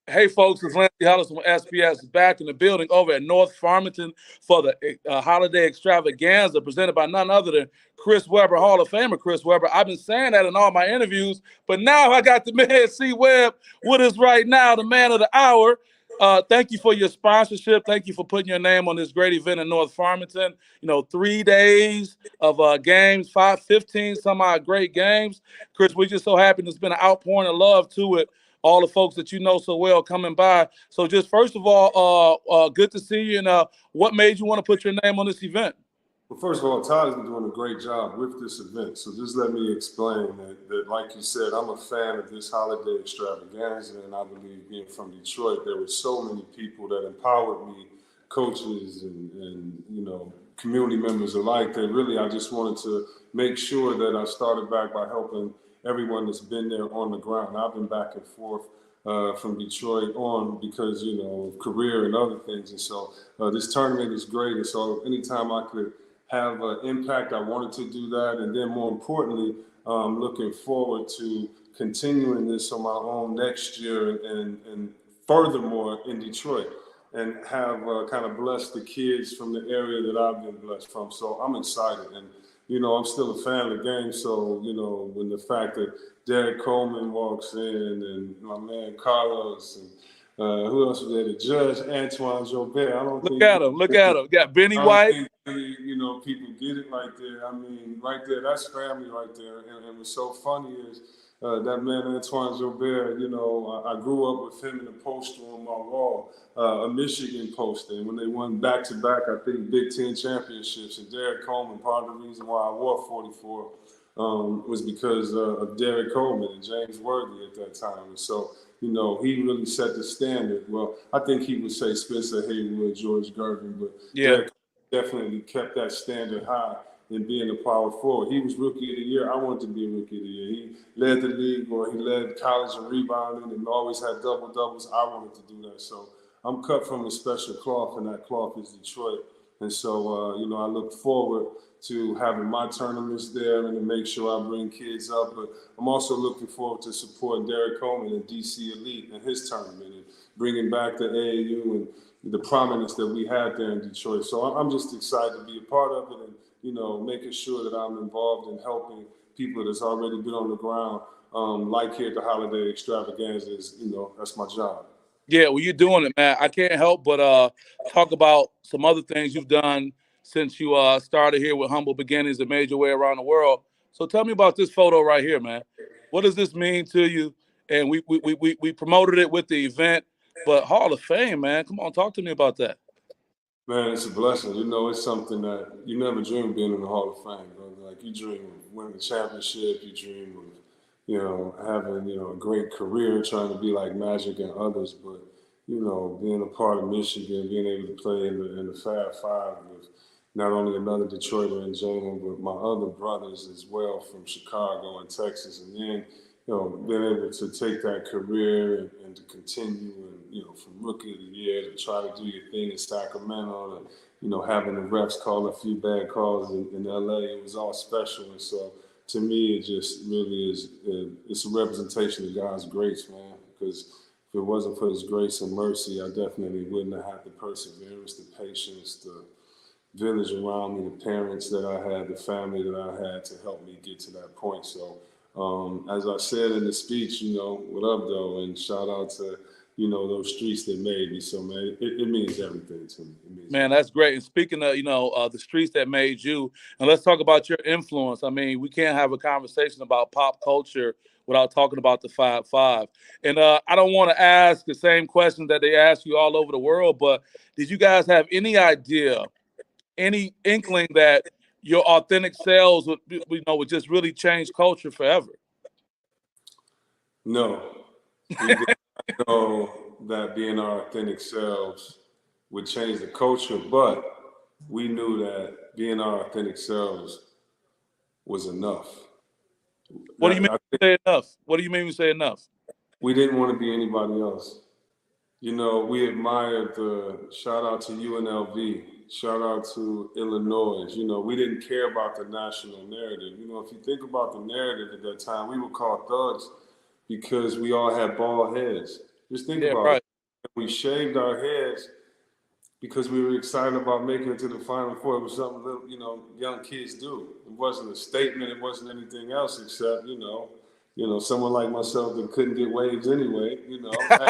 Hey, folks, it's Lindsey Hollis from SPS back in the building over at North Farmington for the Holiday Extravaganza presented by none other than Chris Webber, Hall of Famer Chris Webber. I've been saying that in all my interviews, but now I got the man C. Webb with us right now, the man of the hour. Thank you for your sponsorship. Thank you for putting your name on this great event in North Farmington. 3 days of games, 15 some odd great games. Chris, we're just so happy there's been an outpouring of love to it. All the folks that you know so well coming by. So just first of all, good to see you. And what made you want to put your name on this event? Well, first of all, Todd has been doing a great job with this event. So just let me explain that, like you said, I'm a fan of this holiday extravaganza, and I believe being from Detroit, there were so many people that empowered me, coaches and community members alike, that really I just wanted to make sure that I started back by helping everyone that's been there on the ground. I've been back and forth from Detroit on because, of career and other things. And so this tournament is great. And so anytime I could have an impact, I wanted to do that. And then more importantly, looking forward to continuing this on my own next year and furthermore in Detroit, and have kind of blessed the kids from the area that I've been blessed from. So I'm excited. And I'm still a fan of the game. So, when the fact that Derek Coleman walks in and my man Carlos and who else was there? The judge, Antoine Jobert. I don't think. Look at him. Got Benny White. People get it right there. I mean, right there, that's family right there. And what's so funny is that man, Antoine Jobert, I grew up with him in a poster on my wall, a Michigan poster. And when they won back-to-back, I think, Big Ten championships, and Derek Coleman, part of the reason why I wore 44 was because of Derek Coleman and James Worthy at that time. And so, he really set the standard. Well, I think he would say Spencer Haywood, George Gervin, but Derek definitely kept that standard high in being a power forward. He was Rookie of the Year. I wanted to be a Rookie of the Year. He led the league, or he led college in rebounding and always had double-doubles. I wanted to do that. So I'm cut from a special cloth, and that cloth is Detroit. And so, I look forward to having my tournaments there and to make sure I bring kids up. But I'm also looking forward to supporting Derek Coleman and DC Elite and his tournament and bringing back the AAU and the prominence that we had there in Detroit. So I'm just excited to be a part of it and, making sure that I'm involved in helping people that's already been on the ground, like here at the Holiday Extravaganza is, that's my job. Yeah, well, you're doing it, man. I can't help but talk about some other things you've done since you started here with humble beginnings and made your way around the world. So tell me about this photo right here, man. What does this mean to you? And we promoted it with the event, but Hall of Fame, man. Come on, talk to me about that. Man, it's a blessing. It's something that you never dream of being in the Hall of Fame, brother. Like, you dream of winning a championship, you dream of, having, a great career, trying to be like Magic and others, but, being a part of Michigan, being able to play in the Fab Five with not only another Detroiter in Jalen, but my other brothers as well from Chicago and Texas, and then, being able to take that career and to continue and, from Rookie of the Year to try to do your thing in Sacramento and, having the refs call a few bad calls in LA, it was all special. And so to me, it just really is, it's a representation of God's grace, man, because if it wasn't for his grace and mercy, I definitely wouldn't have had the perseverance, the patience, the village around me, the parents that I had, the family that I had to help me get to that point. So as I said in the speech, what up, though, and shout out to, those streets that made me. So, man, it means everything to me. Man, that's great. And speaking of, the streets that made you, and let's talk about your influence. I mean, we can't have a conversation about pop culture without talking about the 5-5. And I don't want to ask the same question that they ask you all over the world, but did you guys have any idea, any inkling that your authentic selves would just really change culture forever? No. We did not know that being our authentic selves would change the culture, but we knew that being our authentic selves was enough. What do you mean when you say enough? What do you mean when you say enough? We didn't want to be anybody else. We admired shout out to UNLV, shout out to Illinois. We didn't care about the national narrative. If you think about the narrative at that time, we were called thugs because we all had bald heads. Just think Yeah, about it. right. We shaved our heads because we were excited about making it to the Final Four. It was something little, young kids do. It wasn't a statement. It wasn't anything else except, someone like myself that couldn't get waves anyway.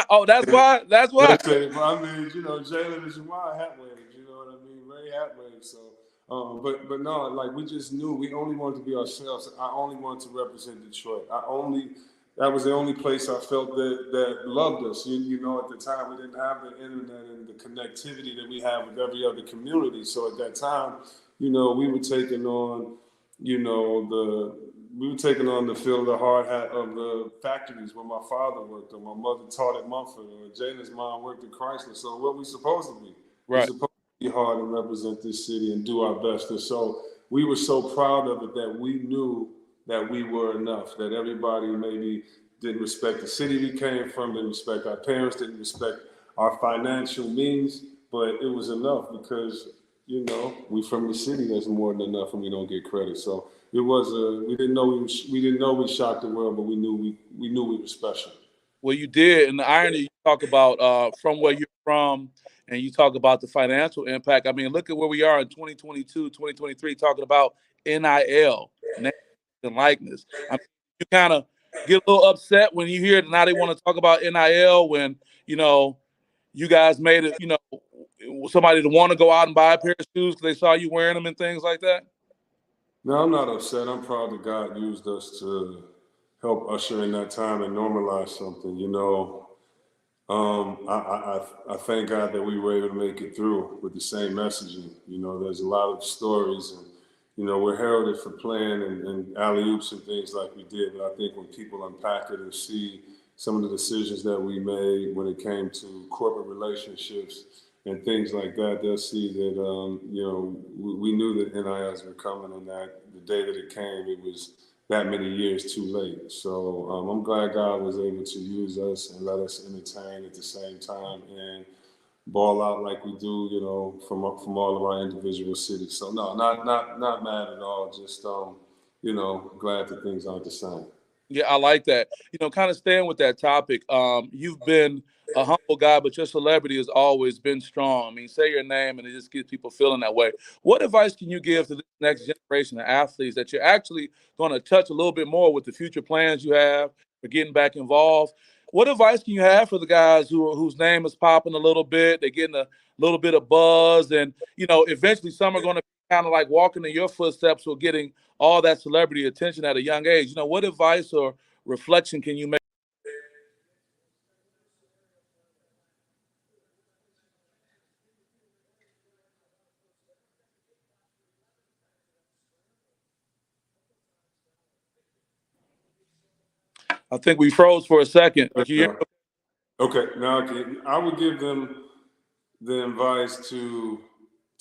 Oh, that's why. That's why. Let's say, I mean, Jalen is wild hat waves. You know what I mean? Ray hat waves. So, but no, like we just knew we only wanted to be ourselves. I only wanted to represent Detroit. That was the only place I felt that loved us. At the time we didn't have the internet and the connectivity that we have with every other community. So at that time, we were taking on, we were taking on the feel of the hard hat of the factories where my father worked, or my mother taught at Mumford, or Jalen's mom worked at Chrysler. So what we supposed to be? We're Right. supposed to be hard and represent this city and do our best. And so we were so proud of it that we knew that we were enough, that everybody maybe didn't respect the city we came from, didn't respect our parents, didn't respect our financial means, but it was enough because, we from the city. That's more than enough, and we don't get credit. So it was we didn't know we shocked the world, but we knew we were special. Well, you did, and the irony you talk about from where you're from, and you talk about the financial impact. I mean, look at where we are in 2022, 2023, talking about NIL, name and likeness. I mean, you kind of get a little upset when you hear that now they want to talk about NIL when you know you guys made it. Somebody to want to go out and buy a pair of shoes because they saw you wearing them and things like that. No, I'm not upset. I'm proud that God used us to help usher in that time and normalize something. I thank God that we were able to make it through with the same messaging. There's a lot of stories, and we're heralded for playing and alley oops and things like we did. But I think when people unpack it and see some of the decisions that we made when it came to corporate relationships and things like that, they'll see that we knew that NILs were coming, and that the day that it came, it was that many years too late. So I'm glad God was able to use us and let us entertain at the same time and ball out like we do, from all of our individual cities. So no, not mad at all. Just glad that things aren't the same. Yeah, I like that. Kind of staying with that topic. You've been a humble guy, but your celebrity has always been strong. I mean, say your name and it just gets people feeling that way. What advice can you give to the next generation of athletes that you're actually going to touch a little bit more with the future plans you have for getting back involved? What advice can you have for the guys whose name is popping a little bit? They're getting a little bit of buzz, and eventually some are going to kind of like walking in your footsteps or getting all that celebrity attention at a young age. What advice or reflection can you make? I think we froze for a second. Okay, now I would give them the advice to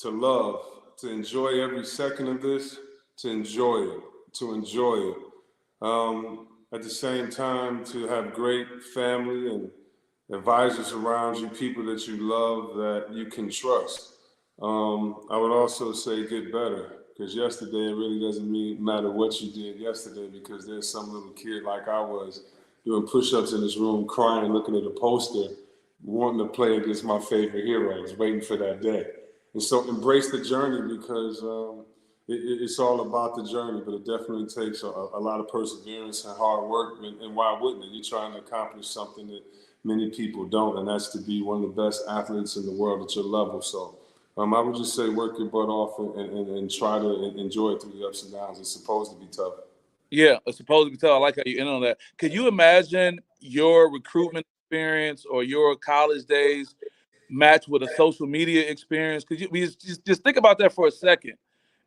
love, to enjoy every second of this, to enjoy it, to enjoy it. At the same time, to have great family and advisors around you, people that you love, that you can trust. I would also say get better, because yesterday it really doesn't matter what you did yesterday, because there's some little kid like I was doing push-ups in this room, crying, looking at a poster, wanting to play against my favorite heroes, waiting for that day. And so embrace the journey, because it's all about the journey, but it definitely takes a lot of perseverance and hard work. And why wouldn't it? You're trying to accomplish something that many people don't, and that's to be one of the best athletes in the world at your level. So I would just say work your butt off and try to enjoy it through the ups and downs. It's supposed to be tough. Yeah, it's supposed to be tough. I like how you end on that. Could you imagine your recruitment experience or your college days match with a social media experience? Could you just think about that for a second?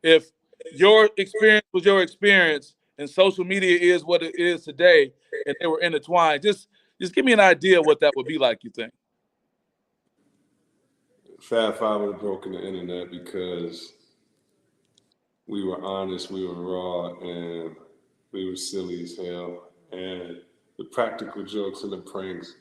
If your experience was your experience and social media is what it is today, and they were intertwined, just give me an idea of what that would be like. You think? Fab Five would have broken the internet, because we were honest, we were raw, and we were silly as hell. And the practical jokes and the pranks,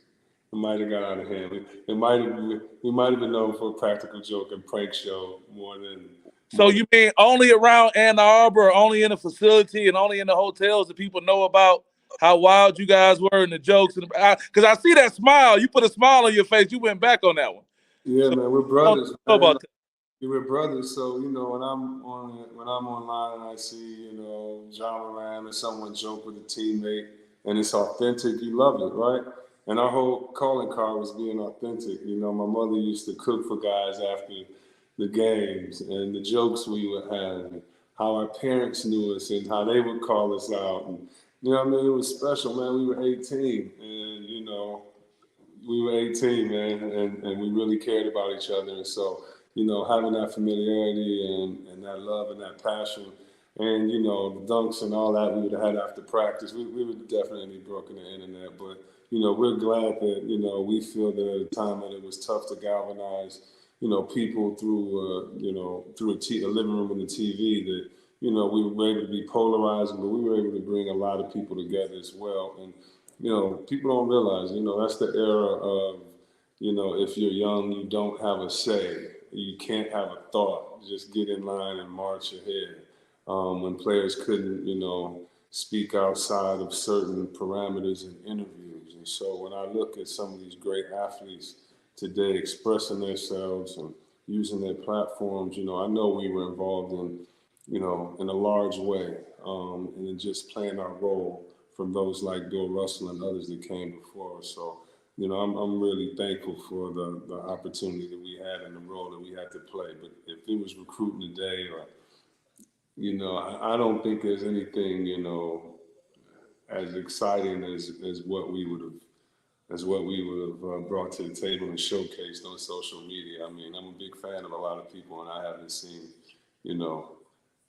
it might have got out of hand. We might have been known for a practical joke and prank show more than. So you mean only around Ann Arbor, only in the facility, and only in the hotels that people know about how wild you guys were and the jokes, and because I see that smile. You put a smile on your face. You went back on that one. Yeah, So man, we're I don't brothers, know man. about that. We're brothers, so when I'm online and I see John Moran or someone joke with a teammate and it's authentic, you love it, right? And our whole calling card was being authentic. My mother used to cook for guys after the games and the jokes we would have, and how our parents knew us and how they would call us out, and it was special, man. We were 18, and we were 18, man, and we really cared about each other. And so, having that familiarity and that love and that passion and, the dunks and all that we would have had after practice, we would have definitely broken the internet. But, we're glad that, we feel that at a time that it was tough to galvanize, people through, through a living room and the TV, that, we were able to be polarizing, but we were able to bring a lot of people together as well. And, people don't realize, that's the era of, if you're young, you don't have a say. You can't have a thought. Just get in line and march ahead. When players couldn't, speak outside of certain parameters in interviews. And so when I look at some of these great athletes today expressing themselves and using their platforms, I know we were involved in a large way, and in just playing our role from those like Bill Russell and others that came before us. So, I'm really thankful for the opportunity that we had and the role that we had to play. But if it was recruiting today, or, I don't think there's anything, as exciting as what we would have brought to the table and showcased on social media. I mean, I'm a big fan of a lot of people, and you know,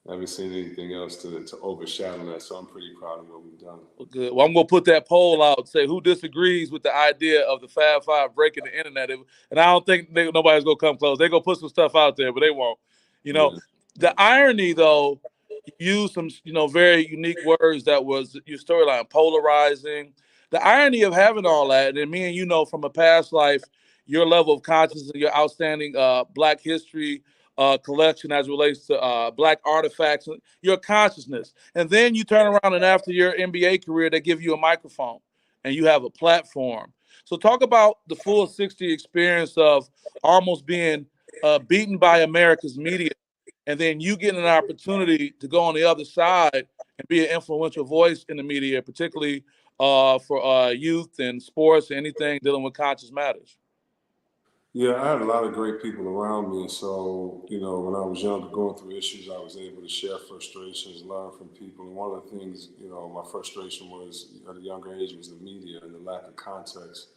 I haven't seen anything else to overshadow that. So I'm pretty proud of what we've done. Well, good. Well, I'm gonna put that poll out. Say who disagrees with the idea of the Fab Five breaking the internet, and I don't think nobody's gonna come close. They're gonna put some stuff out there, but they won't. You know, Yeah. the irony though, you use some very unique words that was your storyline, polarizing. The irony of having all that, and me and you know from a past life, your level of consciousness, your outstanding Black history collection as it relates to Black artifacts, your consciousness. And then you turn around and after your NBA career, they give you a microphone and you have a platform. So talk about the full 60 experience of almost being beaten by America's media, and then you getting an opportunity to go on the other side and be an influential voice in the media, particularly for youth and sports, anything dealing with conscious matters. Yeah, I had a lot of great people around me. And so, when I was younger, going through issues, I was able to share frustrations, learn from people. And one of the things, my frustration was at a younger age was the media and the lack of context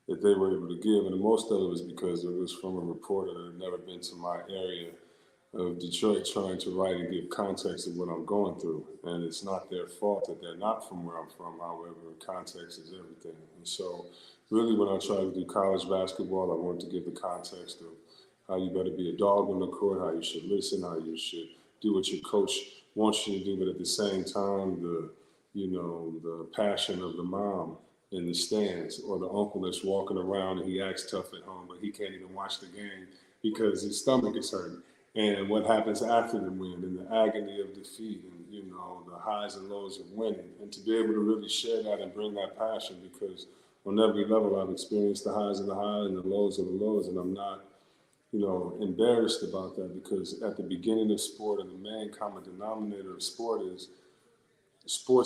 that they were able to give. And most of it was because it was from a reporter that had never been to my area of Detroit trying to write and give context of what I'm going through. And it's not their fault that they're not from where I'm from. However, context is everything. And so really when I tried to do college basketball, I wanted to give the context of how you better be a dog on the court, how you should listen, how you should do what your coach wants you to do, but at the same time, the passion of the mom in the stands, or the uncle that's walking around and he acts tough at home, but he can't even watch the game because his stomach is hurting. And what happens after the win, and the agony of defeat, and the highs and lows of winning, and to be able to really share that and bring that passion, because on every level I've experienced the highs of the highs and the lows of the lows, and I'm not embarrassed about that, because at the beginning of sport, and the main common denominator of sports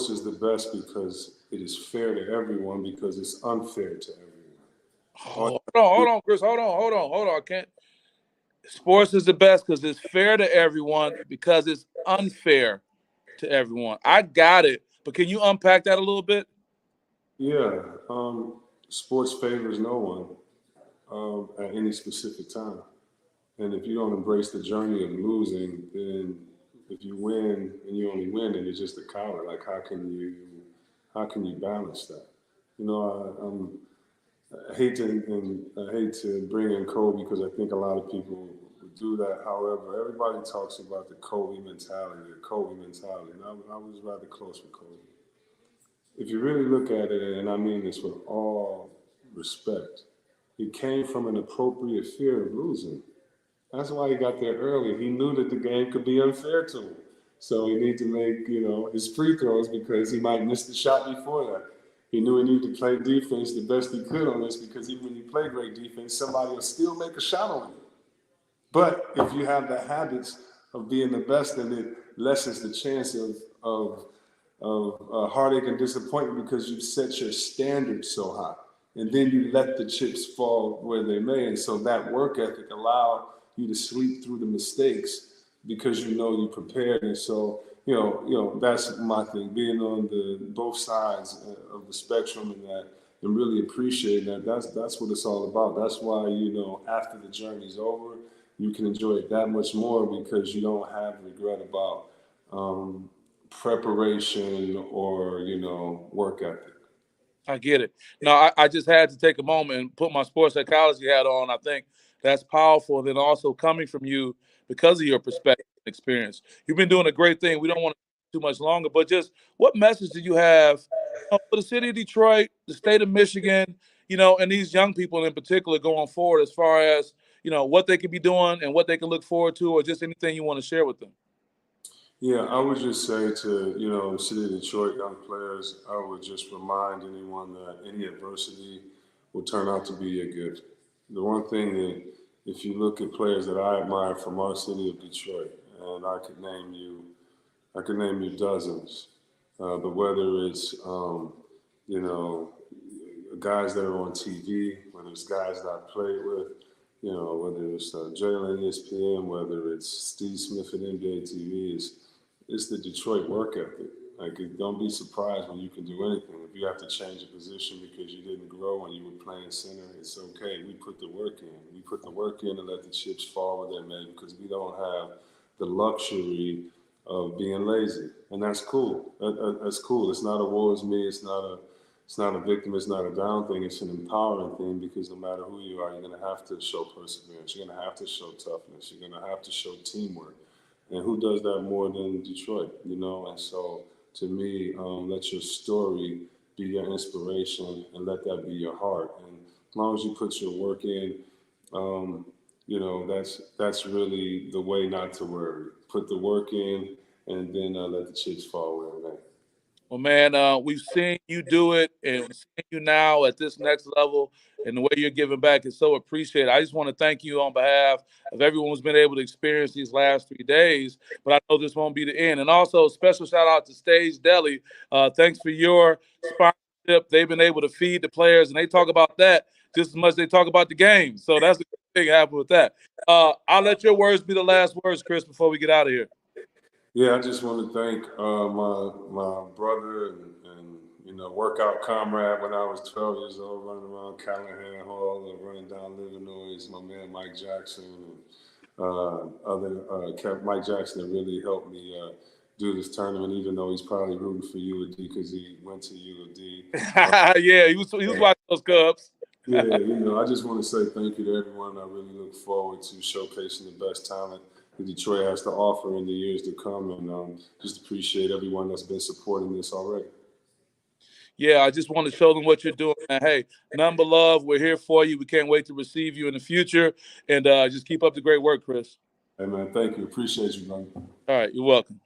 is the best because it is fair to everyone, because it's unfair to everyone. Hold on, Chris. Hold on. I can't. Sports is the best because it's fair to everyone because it's unfair to everyone. I got it, but can you unpack that a little bit? Yeah, sports favors no one at any specific time. And if you don't embrace the journey of losing, then if you win and you only win, then you're just a coward. Like how can you balance that? You know, I hate to bring in Kobe, because I think a lot of people would do that. However, everybody talks about the Kobe mentality, and I was rather close with Kobe. If you really look at it, and I mean this with all respect, it came from an appropriate fear of losing. That's why he got there early. He knew that the game could be unfair to him. So he needs to make, his free throws because he might miss the shot before that. He knew he needed to play defense the best he could on this because even when you play great defense, somebody will still make a shot on you. But if you have the habits of being the best, then it lessens the chance of heartache and disappointment because you've set your standards so high. And then you let the chips fall where they may. And so that work ethic allowed you to sleep through the mistakes because you prepared. And so, that's my thing, being on the both sides of the spectrum and really appreciating that. That's what it's all about. That's why, after the journey's over, you can enjoy it that much more because you don't have regret about preparation or, work ethic. I get it. No, I just had to take a moment and put my sports psychology hat on. I think that's powerful. And then also coming from you because of your perspective and experience. You've been doing a great thing. We don't want to too much longer, but just what message do you have for the city of Detroit, the state of Michigan, and these young people in particular going forward as far as, what they could be doing and what they can look forward to, or just anything you want to share with them? Yeah, I would just say to, the city of Detroit young players, I would just remind anyone that any adversity will turn out to be a gift. The one thing that, if you look at players that I admire from our city of Detroit, and I could name you dozens, but whether it's, guys that are on TV, whether it's guys that I played with, whether it's Jalen ESPN, whether it's Steve Smith at NBA TV, it's the Detroit work ethic. Like, don't be surprised when you can do anything. If you have to change a position because you didn't grow when you were playing center, it's okay. We put the work in. We put the work in and let the chips fall where they may because we don't have the luxury of being lazy, and that's cool. That's cool. It's not a woe is me. It's not a victim. It's not a down thing. It's an empowering thing because no matter who you are, you're going to have to show perseverance. You're going to have to show toughness. You're going to have to show teamwork. And who does that more than Detroit, And so, to me, let your story be your inspiration and let that be your heart. And as long as you put your work in, that's really the way not to worry. Put the work in and then let the chips fall where they may. Well, man, we've seen you do it, and we're seeing you now at this next level, and the way you're giving back is so appreciated. I just want to thank you on behalf of everyone who's been able to experience these last 3 days, but I know this won't be the end. And also, special shout out to Stage Deli. Thanks for your sponsorship. They've been able to feed the players, and they talk about that just as much as they talk about the game. So that's a good thing happened with that. I'll let your words be the last words, Chris, before we get out of here. Yeah, I just want to thank my brother and workout comrade when I was 12 years old, running around Callahan Hall and running down Illinois. My man Mike Jackson and Mike Jackson that really helped me do this tournament, even though he's probably rooting for UD because he went to UD. Yeah, he was watching those Cubs. Yeah, I just want to say thank you to everyone. I really look forward to showcasing the best talent that Detroit has to offer in the years to come, and just appreciate everyone that's been supporting this already. Yeah, I just want to show them what you're doing. And hey, none but love. We're here for you. We can't wait to receive you in the future, and just keep up the great work, Chris. Hey, man, thank you. Appreciate you, man. All right, you're welcome.